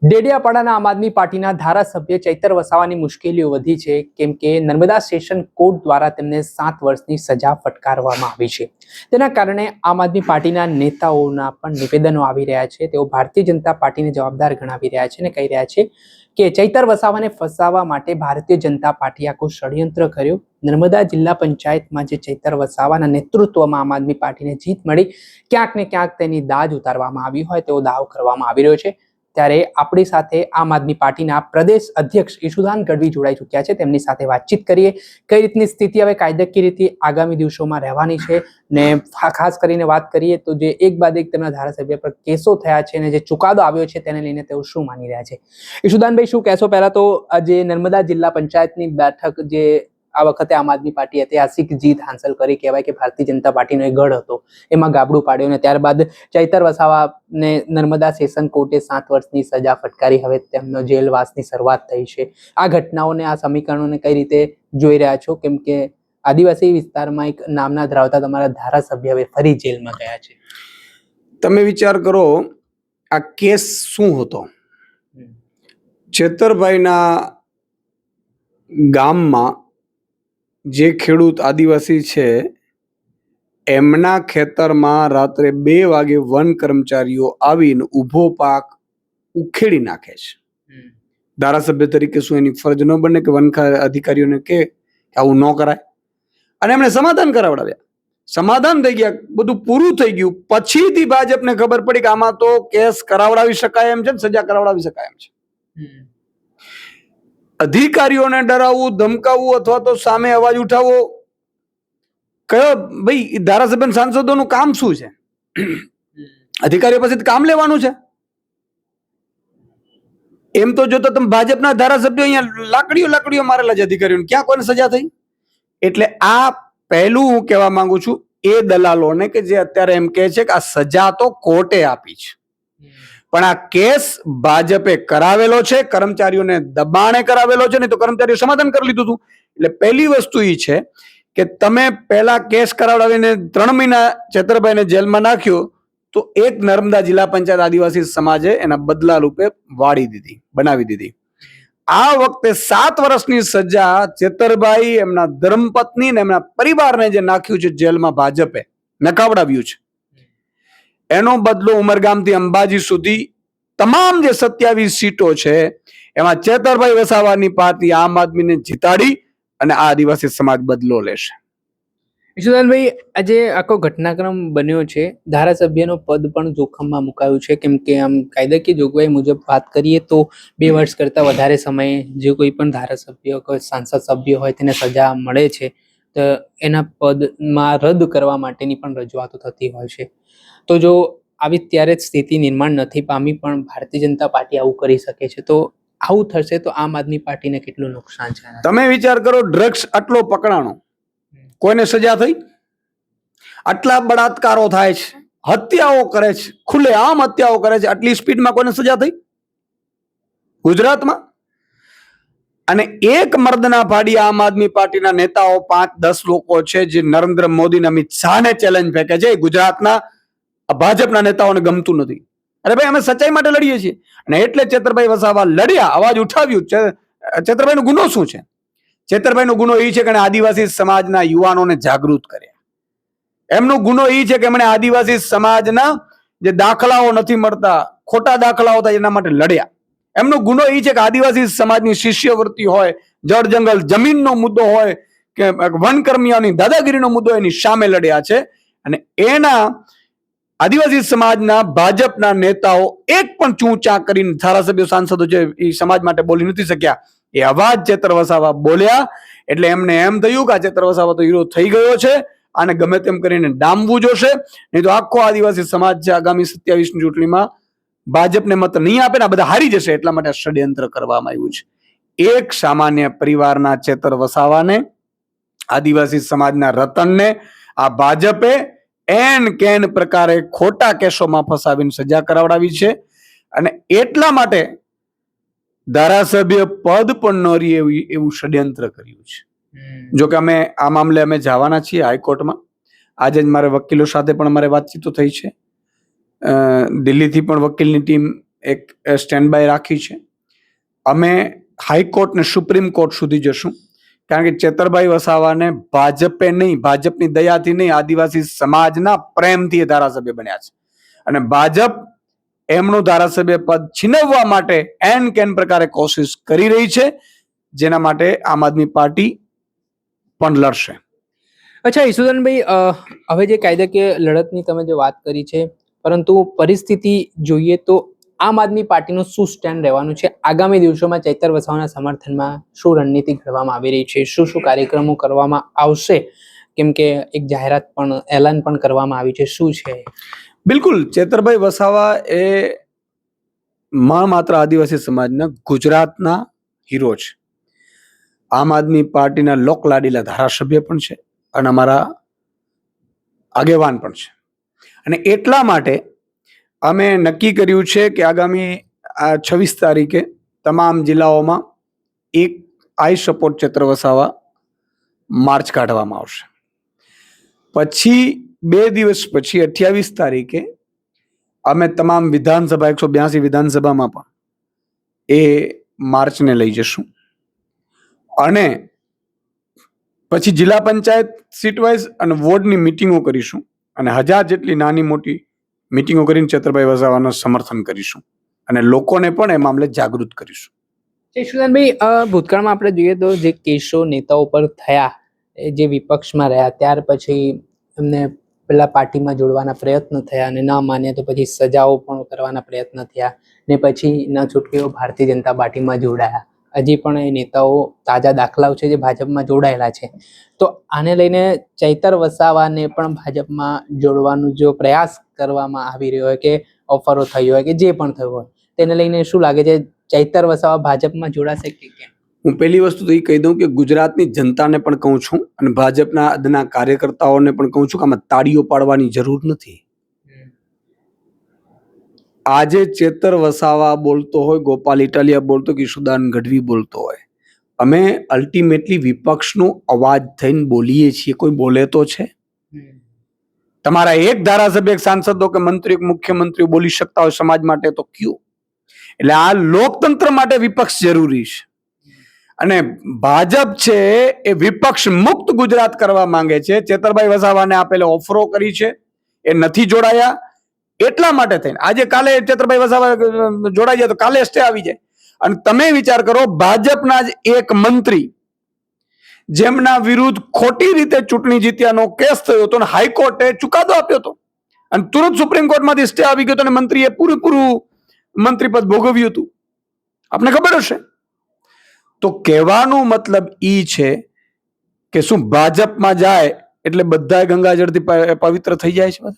ડેડિયાપાડાના આમ આદમી પાર્ટીના ધારાસભ્ય ચૈતર વસાવાની મુશ્કેલીઓ વધી છે કેમ કે નર્મદા સેશન કોર્ટ દ્વારા તેમને 7 વર્ષની સજા ફટકારવામાં આવી છે। તેના કારણે આમ આદમી પાર્ટીના નેતાઓના પણ નિવેદનો આવી રહ્યા છે। તેઓ ભારતીય જનતા પાર્ટીને જવાબદાર ગણાવી રહ્યા છે અને કહી રહ્યા છે કે ચૈતર વસાવાને ફસાવવા માટે ભારતીય જનતા પાર્ટીએ આખું ષડયંત્ર કર્યું। નર્મદા જિલ્લા પંચાયતમાં જે ચૈતર વસાવાના નેતૃત્વમાં આમ આદમી પાર્ટીને જીત મળી, ક્યાંક ને ક્યાંક તેની દાજ ઉતારવામાં આવી હોય તેવો દાવો કરવામાં આવી રહ્યો છે। ત્યારે આપણી સાથે આમ આદમી પાર્ટીના પ્રદેશ અધ્યક્ષ ઈશુદાન ગઢવી જોડાઈ ચૂક્યા છે। તેમની સાથે વાતચીત કરીએ કઈ રીતની સ્થિતિ હવે કાયદાકીય રીતે આગામી દિવસોમાં રહેવાની છે ને ખાસ કરીને વાત કરીએ તો જે એક બાદ એક તેમના ધારાસભ્ય પર કેસો થયા છે અને જે ચુકાદો આવ્યો છે તેને લઈને તેઓ શું માની રહ્યા છે। ઈશુદાનભાઈ, શું કહેશો? પહેલા તો આજે નર્મદા જિલ્લા પંચાયતની બેઠક જે આ વખતે આમ આદમી પાર્ટી ઐતિહાસિક જીત હાંસલ કરી, કહેવાય કે ભારતીય જનતા પાર્ટીનો એક ગઢ હતો એમાં ગાબડું પાડ્યું અને ત્યારબાદ ચૈતર વસાવાને નર્મદા સેશન કોર્ટે 7 વર્ષની સજા ફટકારી। હવે તેમનો જેલવાસની શરૂઆત થઈ છે। આ ઘટનાઓને, આ સમીકરણોને કઈ રીતે જોઈ રહ્યા છો? કેમ કે આદિવાસી વિસ્તારમાં એક નામના ધરાવતા તમારા ધારાસભ્ય હવે ફરી જેલમાં ગયા છે। તમે વિચાર કરો, આ કેસ શું હતો? ચેતરભાઈના ગામમાં જે ખેડૂત આદિવાસી છે એમના ખેતરમાં રાત્રે 2 વાગે વન કર્મચારીઓ આવીને ઊભો પાક ઉખેડી નાખે છે। ધારાસભ્ય તરીકે શું એની ફરજ ન બને કે વન અધિકારીઓને કે આવું ન કરાય? અને એમણે સમાધાન કરાવડાવ્યા, સમાધાન થઈ ગયા, બધું પૂરું થઈ ગયું। પછીથી ભાજપને ખબર પડી કે આમાં તો કેસ કરાવડાવી શકાય એમ છે, સજા કરાવડાવી શકાય એમ છે। અધિકારીઓને ડરાવવું, ધમકાવવું અથવા તો સામે અવાજ ઉઠાવવો, કયો ભાઈ ધારાસભ્ય સાંસદોનું કામ શું છે? અધિકારીઓ પાસેથી કામ લેવાનું છે? એમ તો જો તો તમે ભાજપના ધારાસભ્યો અહીંયા લાકડીઓ મારેલા છે અધિકારીઓને, ક્યાં કોઈને સજા થઈ? એટલે આ પહેલું હું કહેવા માંગુ છું એ દલાલોને કે જે અત્યારે એમ કહે છે કે આ સજા તો કોર્ટે આપી છે, પણ આ કેસ ભાજપે કરાવેલો છે, કર્મચારીઓને દબાણે કરાવેલો છે, નહીં તો કર્મચારીઓ સમાધાન કરી લીધું હતું। એટલે પહેલી વસ્તુ એ છે કે તમે પહેલા કેસ કરાવડાવીને 3 મહિના ચેતરભાઈને જેલમાં નાખ્યો તો એક નર્મદા જિલ્લા પંચાયત આદિવાસી સમાજે એના બદલા રૂપે બનાવી દીધી। આ વખતે 7 વર્ષની સજા ચેતરભાઈ, એમના ધર્મપત્ની ને એમના પરિવારને જે નાખ્યું છે જેલમાં, ભાજપે નકાવડાવ્યું છે, એનો બદલો ઉમરગામથી અંબાજી સુધી તમામ જે 27 સીટો છે એમાં ચેતરભાઈ વસાવાની પાર્ટી આમ આદમીને જીતાડી અને આ આદિવાસી સમાજ બદલો લેશે। ઈશુદાનભાઈ, આજે આખો ઘટનાક્રમ બન્યો છે, ધારાસભ્યનો પદ પણ જોખમમાં મુકાયું છે કેમ કે આમ કાયદાકીય જોગવાઈ મુજબ વાત કરીએ તો 2 વર્ષ કરતાં વધારે સમયે જે કોઈ પણ ધારાસભ્ય, કોઈ સાંસદ સભ્ય હોય તેને સજા મળે છે તો એના પદમાં રદ કરવા માટેની પણ રજૂઆતો થતી હોય છે। તો જો આવી ત્યારે સ્થિતિ નિર્માણ નથી પામી પણ ભારતીય જનતા પાર્ટી આવું કરી શકે છે, તો આવું થશે તો આમ આદમી પાર્ટીને કેટલું નુકસાન છે? તમે વિચાર કરો, ડ્રગ્સ આટલો પકડાણો, કોઈને સજા થઈ? આટલા બળાત્કારો થાય છે, હત્યાઓ કરે છે, ખુલ્લેઆમ હત્યાઓ કરે છે, આટલી સ્પીડમાં કોઈને સજા થઈ ગુજરાતમાં? અને એક મર્દના ફાડી આમ આદમી પાર્ટીના નેતાઓ 5-10 લોકો છે જે નરેન્દ્ર મોદી, અમિત શાહને ચેલેન્જ ફેંકે છે। ગુજરાતના ભાજપના નેતાઓને ગમતું નથી। અરે ભાઈ, અમે સચ્ચાઈ માટે લડીએ છીએ અને એટલે ચેતરભાઈ વસાવા લડ્યા, અવાજ ઉઠાવ્યું। ચેતરભાઈનો ગુનો શું છે? ચેતરભાઈનો ગુનો એ છે કે આદિવાસી સમાજના યુવાનોને જાગૃત કર્યા। એમનો ગુનો એ છે કે એમણે આદિવાસી સમાજના જે દાખલાઓ નથી મળતા, ખોટા દાખલાઓ થાય એના માટે લડ્યા। એમનો ગુનો એ છે કે આદિવાસી સમાજની શિષ્યવૃત્તિ હોય, જળ જંગલ જમીનનો મુદ્દો હોય કે વનકર્મીઓની દાદાગીરીનો મુદ્દો, એની સામે લડ્યા છે। અને એના આદિવાસી સમાજના ભાજપના નેતાઓ એક પણ ચૂંચા કરીને ધારાસભ્યો, સાંસદો જે એ સમાજ માટે બોલી નથી શક્યા, એ અવાજ ચેતર વસાવા બોલ્યા એટલે એમને એમ થયું કે આ ચેતર વસાવા તો હીરો થઈ ગયો છે, આને ગમે તેમ કરીને ડામવું જોશે, નહીં તો આખો આદિવાસી સમાજ છે આગામી 27ની ચૂંટણીમાં ભાજપને મત નહીં આપે ને આ બધા હારી જશે, એટલા માટે ષડયંત્ર કરવામાં આવ્યું છે। એક સામાન્ય પરિવારના ચેતર વસાવાને, આદિવાસી સમાજના રતનને આ ભાજપે કેન પ્રકારે ખોટા કેસોમાં ફસાવીને સજા કરાવડાવી છે અને એટલા માટે ધારાસભ્ય પદ પણ ન રહે એવું ષડયંત્ર કર્યું છે। જો કે અમે આ મામલે જવાના છીએ હાઈકોર્ટમાં। આજે જ મારે વકીલો સાથે પણ અમારે વાતચીતો થઈ છે, દિલ્હીથી પણ વકીલની ટીમ એક સ્ટેન્ડ બાય રાખી છે. અમે હાઈકોર્ટ ને સુપ્રીમ કોર્ટ સુધી જશું, કારણ કે ચેતરભાઈ વસાવાને ભાજપે નહીં, ભાજપની દયાથી નહીં, આદિવાસી સમાજના પ્રેમથી એ ધારાસભ્ય બન્યા છે. અને ભાજપ એમનું ધારાસભ્ય પદ છીનવવા માટે એન કેન પ્રકારે કોશિશ કરી રહી છે, જેના માટે આમ આદમી પાર્ટી પણ લડશે. અચ્છા ઈશુદાનભાઈ, હવે જે કાયદાકીય લડતની તમે જે વાત કરી છે, પરંતુ પરિસ્થિતિ જોઈએ તો આમ આદમી પાર્ટીનું શું સ્ટેન્ડ રહેવાનું છે? આગામી દિવસોમાં ચૈતર વસાવાના સમર્થનમાં શું રણનીતિ ઘડવામાં આવી રહી છે? શું શું કાર્યક્રમો કરવામાં આવશે? કેમ કે એક જાહેરાત પણ, એલાન પણ કરવામાં આવી છે, શું છે? બિલકુલ, ચેતરભાઈ વસાવા એ માત્ર આદિવાસી સમાજના ગુજરાતના હીરો છે. આમ આદમી પાર્ટીના લોકલાડીલા ધારાસભ્ય પણ છે અને અમારા આગેવાન પણ છે. અને એટલા માટે અમે નક્કી કર્યું છે કે આગામી 26 તારીખે તમામ જિલ્લાઓમાં એક આઈ સપોર્ટ ચેતર વસાવા માર્ચ કાઢવામાં આવશે. પછી 2 દિવસ પછી 28 તારીખે અમે તમામ વિધાનસભા 182 વિધાનસભામાં પણ એ માર્ચને લઈ જશું. અને પછી જિલ્લા પંચાયત સીટ વાઇઝ અને વોર્ડની મિટિંગો કરીશું અને 1000 જેટલી નાની મોટી મિટિંગો કરીને ચેતરભાઈ વસાવાનું સમર્થન કરીશું અને લોકોને પણ એ મામલે જાગૃત કરીશું. ઈશુદાનભાઈ, ભૂતકાળમાં આપણે જોઈએ તો જે કેસો નેતાઓ પર થયા, જે વિપક્ષમાં રહ્યા, ત્યાર પછી એમને પેલા પાર્ટીમાં જોડવાના પ્રયત્ન થયા અને ના માન્યા તો પછી સજાઓ પણ કરવાના પ્રયત્ન થયા ને પછી ન છૂટકે ભારતીય જનતા પાર્ટીમાં જોડાયા. હજી પણ એ નેતાઓ તાજા દાખલાઓ છે જે ભાજપમાં જોડાયેલા છે. તો આને લઈને ચૈતર વસાવાને પણ ભાજપમાં જોડવાનો જો પ્રયાસ કરવામાં આવી રહ્યો હોય કે ઓફરો થઈ હોય કે જે પણ થયું હોય, તેને લઈને શું લાગે છે? ચૈતર વસાવા ભાજપમાં જોડાશે કે કેમ? હું પહેલી વસ્તુ તો એ કહી દઉં કે ગુજરાતની જનતાને પણ કહું છું અને ભાજપના અદના કાર્યકર્તાઓને પણ કહું છું કે આમાં તાળીઓ પાડવાની જરૂર નથી. આજે ચેતર વસાવા બોલતો હોય, ગોપાલ ઇટાલિયા બોલતો, કે ઈશુદાન ગઢવી બોલતો હોય, અમે અલ્ટિમેટલી વિપક્ષનો અવાજ થઈને બોલીએ છીએ. કોઈ બોલે તો છે? તમારા એક ધારાસભ્ય, એક સાંસદો કે મંત્રી, મુખ્યમંત્રીઓ બોલી શકતા હોય સમાજ માટે તો કયો? એટલે આ લોકતંત્ર માટે વિપક્ષ જરૂરી છે. અને ભાજપ છે એ વિપક્ષ મુક્ત ગુજરાત કરવા માંગે છે. ચેતરભાઈ વસાવાને આપેલે ઓફરો કરી છે, એ નથી જોડાયા. એટલા માટે થઈને આજે કાલે ચેતરભાઈ વસાવા જોડાઈ જાય તો કાલે સ્ટે આવી જાય. અને તમે વિચાર કરો, ભાજપના જ એક મંત્રી જેમના વિરુદ્ધ ખોટી રીતે ચૂંટણી જીત્યાનો કેસ થયો હતો અને હાઈકોર્ટે ચુકાદો આપ્યો હતો અને તુરંત સુપ્રીમ કોર્ટમાંથી સ્ટે આવી ગયો હતો અને મંત્રીએ પૂરેપૂરું મંત્રી પદ ભોગવ્યું હતું, આપને ખબર હશે. તો કહેવાનો મતલબ ઈ છે કે શું ભાજપમાં જાય એટલે બધા ગંગાજળથી પવિત્ર થઈ જાય છે?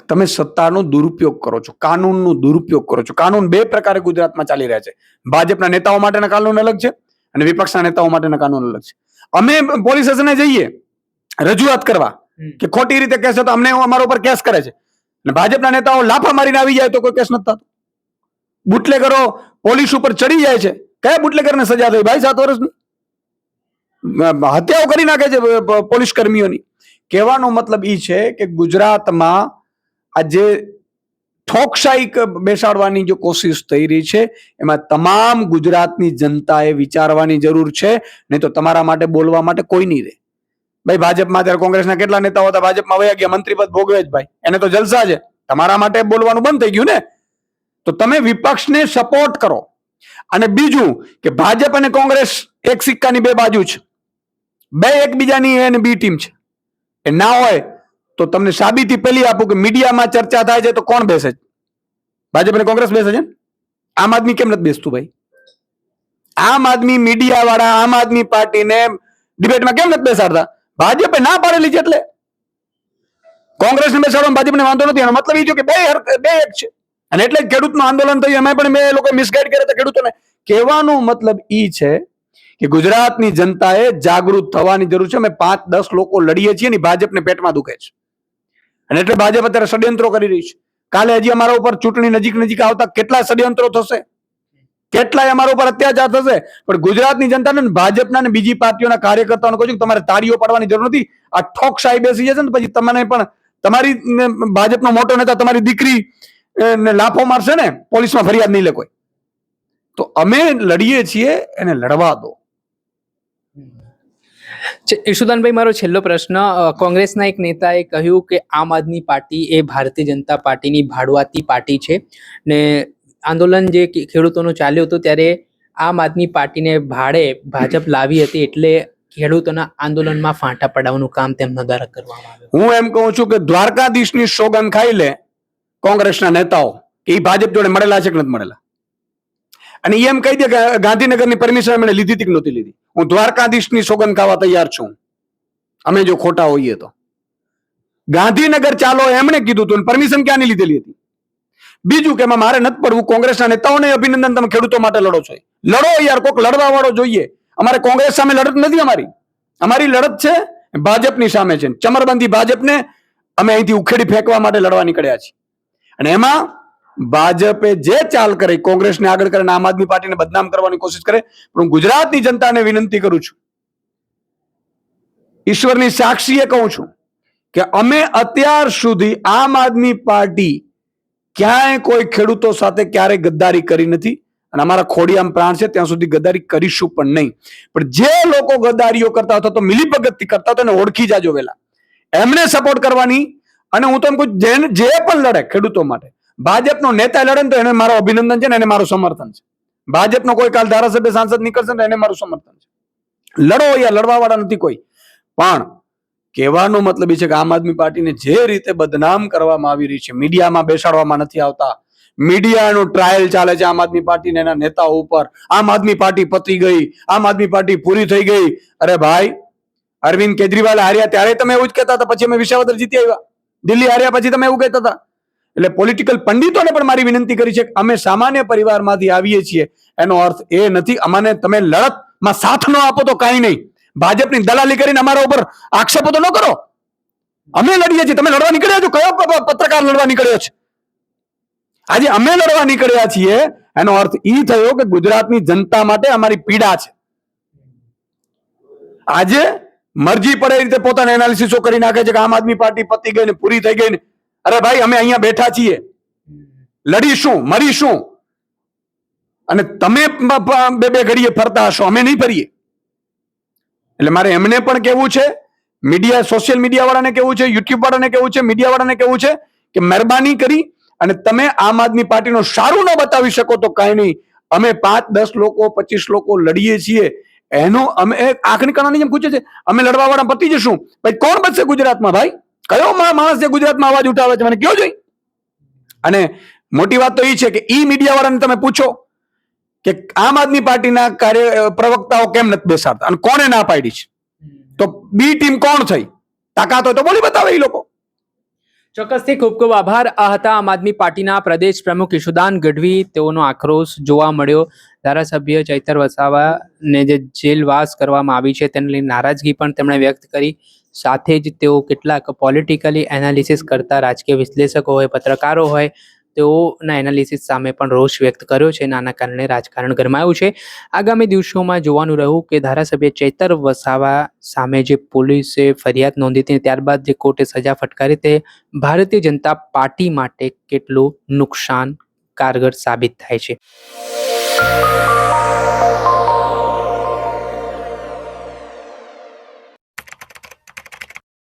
તમે સત્તાનો દુરુપયોગ કરો છો, કાનૂનનો દુરુપયોગ કરો છો. કાનૂન 2 પ્રકારે ગુજરાતમાં ચાલી રહ્યા છે. ભાજપના નેતાઓ માટેના કાનૂન અલગ છે અને વિપક્ષના નેતાઓ માટેના કાનૂન અલગ છે. અમે પોલીસ સ્ટેશને જઈએ રજૂઆત કરવા કે ખોટી રીતે કેસ હતો, અમને અમારા ઉપર કેસ કરે છે, અને ભાજપના નેતાઓ લાફા મારીને આવી જાય તો કોઈ કેસ નથી થતો. બુટલેગરો પોલીસ ઉપર ચડી જાય છે. કયા બુટલેગરને સજા થઈ ભાઈ? 7 વર્ષની હત્યાઓ કરી નાખે છે પોલીસ કર્મીઓની. કહેવાનો મતલબ ઈ છે કે ગુજરાતમાં આજે ઠોકશાહી બેસાડવાની જો કોશિશ થઈ રહી છે, એમાં તમામ ગુજરાતની જનતાએ વિચારવાની જરૂર છે. નહીં તો તમારા માટે બોલવા માટે કોઈ નહીં રહે. ભાઈ ભાજપમાં અત્યારે કોંગ્રેસના કેટલા નેતાઓ હતા, ભાજપમાં વયા ગયા, મંત્રી પદ ભોગવે જ ભાઈ, એને તો જલસા છે. તમારા માટે બોલવાનું બંધ થઈ ગયું ને. તો તમે વિપક્ષને સપોર્ટ કરો. અને બીજું કે ભાજપ અને કોંગ્રેસ એક સિક્કાની 2 બાજુ છે, 2 એકબીજાની એ અને બી ટીમ છે. એ ના હોય તો તમને સાબિતી પેલી આપું કે મીડિયામાં ચર્ચા થાય છે તો કોણ બેસે છે? ભાજપ અને કોંગ્રેસ બેસે છે. આમ આદમી કેમ નથી બેસતું ભાઈ? આમ આદમી મીડિયા વાળા આમ આદમી પાર્ટીને ડિબેટમાં કેમ નથી બેસાડતા? ભાજપે ના પાડેલી છે એટલે. કોંગ્રેસને બેસાડવામાં ભાજપને વાંધો નથી. એનો મતલબ એ છે કે 2 એક છે. અને એટલે જ ખેડૂતનું આંદોલન થયું, એમાં પણ મેં લોકો મિસગાઈડ કરે તો ખેડૂતોને. કહેવાનો મતલબ ઈ છે કે ગુજરાતની જનતાએ જાગૃત થવાની જરૂર છે. અમે 5-10 લોકો લડીએ છીએ ને ભાજપને પેટમાં દુખે છે, અને એટલે ભાજપ અત્યારે ષડયંત્રો કરી રહી છે. કાલે હજી અમારા ઉપર ચૂંટણી નજીક આવતા કેટલા ષડયંત્રો થશે, કેટલાય અમારા ઉપર અત્યાચાર થશે. પણ ગુજરાતની જનતાને, ભાજપના અને બીજી પાર્ટીઓના કાર્યકર્તાઓને કહું છું કે તમારે તાળીઓ પાડવાની જરૂર નથી. આ ઠોકશાહી બેસી જશે ને પછી તમને પણ તમારી ભાજપનો મોટો નેતા તમારી દીકરી એને લાફો મારશે ને પોલીસમાં ફરિયાદ નહીં લે કોઈ. તો અમે લડીએ છીએ, એને લડવા દો. ઈશુદાનભાઈ, મારો છેલ્લો પ્રશ્ન. કોંગ્રેસના એક નેતાએ કહ્યું કે આમ આદમી પાર્ટી એ ભારતીય જનતા પાર્ટીની ભાડુઆતી પાર્ટી છે ને આંદોલન જે ખેડૂતોનું ચાલ્યું હતું ત્યારે આમ આદમી પાર્ટીને ભાડે ભાજપ લાવી હતી એટલે ખેડૂતોના આંદોલનમાં ફાંટા પડાવવાનું કામ તેમના દ્વારા કરવામાં આવ્યું. હું એમ કહું છું કે દ્વારકાધીશની સોગંદ ખાઈ લે કોંગ્રેસના નેતાઓ કે એ ભાજપ જોડે મળેલા છે કે નથી મળેલા, અને એમ કહી દે કે ગાંધીનગરની પરમિશન એમણે લીધી હતી કે નહોતી લીધી. હું દ્વારકાધીશની સોગંદ ખાવા તૈયાર છું, અમે જો ખોટા હોઈએ તો. ગાંધીનગર ચાલો એમણે કીધું હતું, પરમિશન ક્યાંની લીધેલી હતી. બીજું કે મારે નથી પડવું, કોંગ્રેસના નેતાઓને અભિનંદન, તમે ખેડૂતો માટે લડો છો. લડો યાર, કોઈક લડવા વાળો જોઈએ. અમારે કોંગ્રેસ સામે લડત નથી, અમારી લડત છે ભાજપની સામે છે. ચમરબંધી ભાજપને અમે અહીંથી ઉખેડી ફેંકવા માટે લડવા નીકળ્યા છીએ. અને એમાં ભાજપે જે ચાલ કરી, કોંગ્રેસને આગળ કરે, આમ આદમી પાર્ટીને બદનામ કરવાની કોશિશ કરે, પણ હું ગુજરાતની જનતાને વિનંતી કરું છું, ઈશ્વરની સાક્ષીએ કહું છું કે અમે અત્યાર સુધી આમ આદમી પાર્ટી ક્યાંય કોઈ ખેડૂતો સાથે ક્યારેય ગદ્દારી કરી નથી, અને અમારા ખોડિયામ પ્રાણ છે ત્યાં સુધી ગદ્દારી કરીશું પણ નહીં. પણ જે લોકો ગદ્દારીઓ કરતા હતા તો મિલીભગતથી કરતા હતા, એને ઓળખી જાજો વહેલા, એમને સપોર્ટ કરવાની. અને હું તો એમ કહું, જે પણ લડે ખેડૂતો માટે, ભાજપનો નેતા લડે ને તો એને મારો અભિનંદન છે ને એને મારું સમર્થન છે. ભાજપનો કોઈ કાલ ધારાસભ્ય સાંસદ નીકળશે ને એને મારું સમર્થન છે. લડો યા લડવા વાળા નથી કોઈ. પણ કહેવાનો મતલબ એ છે કે આમ આદમી પાર્ટીને જે રીતે બદનામ કરવામાં આવી રહી છે, મીડિયામાં બેસાડવામાં નથી આવતા, મીડિયાનું ટ્રાયલ ચાલે છે આમ આદમી પાર્ટીને એના નેતાઓ ઉપર. આમ આદમી પાર્ટી પતી ગઈ, આમ આદમી પાર્ટી પૂરી થઈ ગઈ. અરે ભાઈ, અરવિંદ કેજરીવાલ હાર્યા ત્યારે તમે એવું જ કહેતા હતા, પછી અમે વિસાવદર જીતી આવ્યા. દિલ્હી હાર્યા પછી તમે એવું કહેતા હતા. એટલે પોલિટિકલ પંડિતોને પણ મારી વિનંતી કરી છે કે અમે સામાન્ય પરિવારમાંથી આવીએ છીએ, એનો અર્થ એ નથી અમને તમે લડતમાં સાથ ન આપો તો કાંઈ નહીં. ભાજપની દલાલી કરીને અમારા ઉપર આક્ષેપો તો ન કરો. અમે લડીએ છીએ, તમે લડવા નીકળ્યા છો. કયો પત્રકાર લડવા નીકળ્યો છે? આજે અમે લડવા નીકળ્યા છીએ, એનો અર્થ એ થયો કે ગુજરાતની જનતા માટે અમારી પીડા છે. આજે મરજી પડે એ રીતે પોતાના એનાલિસિસો કરી નાખે છે કે આમ આદમી પાર્ટી પતી ગઈ ને પૂરી થઈ ગઈ ને. અરે ભાઈ, અમે અહીંયા બેઠા છીએ, લડીશું, મરીશું. અને તમે બે ઘડીએ ફરતા હશો, અમે નહીં ફરીએ. એટલે મારે એમને પણ કહેવું છે, મીડિયા, સોશિયલ મીડિયા વાળાને કહેવું છે, યુટ્યુબ વાળાને કહેવું છે, મીડિયા વાળાને કહેવું છે કે મહેરબાની કરી અને તમે આમ આદમી પાર્ટીનું સારું ન બતાવી શકો તો કાંઈ નહીં. અમે 5, 10 લોકો, 25 લોકો લડીએ છીએ, એનો અમે આંખની કણાની જેમ પૂછે છે, અમે લડવા વાળા પતી જશું. ભાઈ કોણ બચશે ગુજરાતમાં? ભાઈ કયો માણસ છે ગુજરાતમાં અવાજ ઉઠાવે છે? મને કયો જોઈ. અને મોટી વાત તો એ છે કે ઈ મીડિયા વાળાને તમે પૂછો કે આમ આદમી પાર્ટીના પ્રવક્તાઓ કેમ નથી બેસાડતા અને કોને ના પાડી છે, તો બી ટીમ કોણ થઈ? તાકાત હોય તો બોલી બતાવે એ લોકો. ચોક્કસથી ખૂબ ખૂબ આભાર. આ હતા આમ આદમી પાર્ટીના પ્રદેશ પ્રમુખ ઈશુદાન ગઢવી. તેઓનો આક્રોશ જોવા મળ્યો. ધારાસભ્ય ચૈતર વસાવાને જે જેલવાસ કરવામાં આવી છે તેને લઈને નારાજગી પણ તેમણે વ્યક્ત કરી. સાથે જ તેઓ કેટલાક પોલિટિકલી એનાલિસિસ કરતા રાજકીય વિશ્લેષકો હોય, પત્રકારો હોય, તેઓના એનાલિસિસ સામે પણ રોષ વ્યક્ત કર્યો છે. આના કારણે રાજકારણ ગરમાયું છે. આગામી દિવસોમાં જોવાનું રહ્યું કે ધારાસભ્ય ચૈતર વસાવા સામે જે પોલીસે ફરિયાદ નોંધી હતી ત્યારબાદ જે કોર્ટે સજા ફટકારી તે ભારતીય જનતા પાર્ટી માટે કેટલું નુકસાન કારગર સાબિત થાય છે.